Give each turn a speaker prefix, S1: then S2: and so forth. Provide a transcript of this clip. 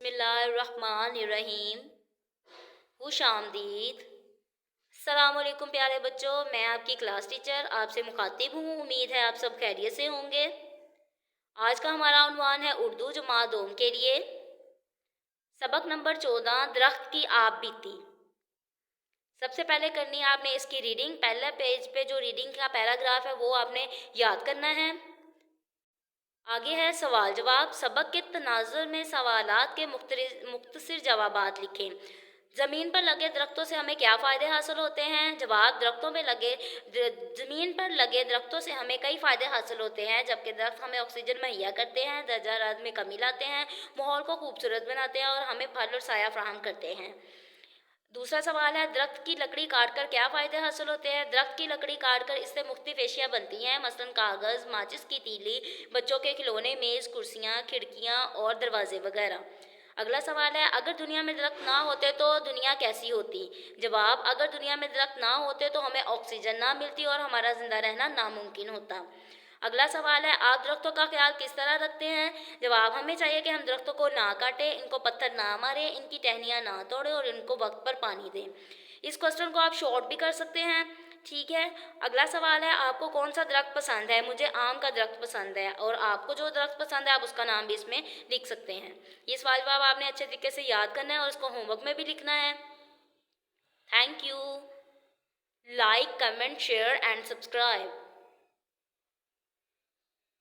S1: बिस्मिल्लाहिर्रहमानिर्रहीम। खुश आमदीद। अस्सलाम वालेकुम प्यारे बच्चों, मैं आपकी क्लास टीचर आपसे मुखातिब हूँ। उम्मीद है आप सब खैरियत से होंगे। आज का हमारा उन्वान है उर्दू जमात दोम के लिए सबक नंबर 14 दरख्त की आप बीती। सबसे पहले करनी है आपने इसकी रीडिंग। पहले पेज पे जो रीडिंग का पैराग्राफ है वो आपने याद करना है। आगे है सवाल जवाब। सबक के तनाजुर में सवालात के मुख्तसर जवाबात लिखें। ज़मीन पर लगे दरख्तों से हमें क्या फ़ायदे हासिल होते हैं? जवाब, ज़मीन पर लगे दरख्तों से हमें कई फ़ायदे हासिल होते हैं। जबकि दरख्त हमें ऑक्सीजन मुहैया करते हैं, दर्जा हरारत में कमी लाते हैं, माहौल को खूबसूरत बनाते हैं और हमें फल और साया फराहम करते हैं। दूसरा सवाल है दरख्त की लकड़ी काट कर क्या फ़ायदे हासिल होते हैं? दरख्त की लकड़ी काट कर इससे मुख्तलिफ एशिया बनती हैं, मसलन कागज़, माचिस की तीली, बच्चों के खिलौने, मेज़, कुर्सियाँ, खिड़कियाँ और दरवाजे वगैरह। अगला सवाल है अगर दुनिया में दरख्त ना होते तो दुनिया कैसी होती? जवाब, अगर दुनिया में दरख्त ना होते तो हमें ऑक्सीजन ना मिलती और हमारा ज़िंदा रहना नामुमकिन होता। अगला सवाल है आप दरख्तों का ख्याल किस तरह रखते हैं? जवाब, हमें चाहिए कि हम दरख्तों को ना काटें, इनको पत्थर ना मारें, इनकी टहनियाँ ना तोड़ें और इनको वक्त पर पानी दें। इस क्वेश्चन को आप शॉर्ट भी कर सकते हैं, ठीक है। अगला सवाल है आपको कौन सा दरख्त पसंद है? मुझे आम का दरख्त पसंद है। और आपको जो दरख्त पसंद है आप उसका नाम भी इसमें लिख सकते हैं। ये सवाल जवाब आपने अच्छे तरीके से याद करना है और इसको होमवर्क में भी लिखना है। Thank you. Like, comment, share and subscribe.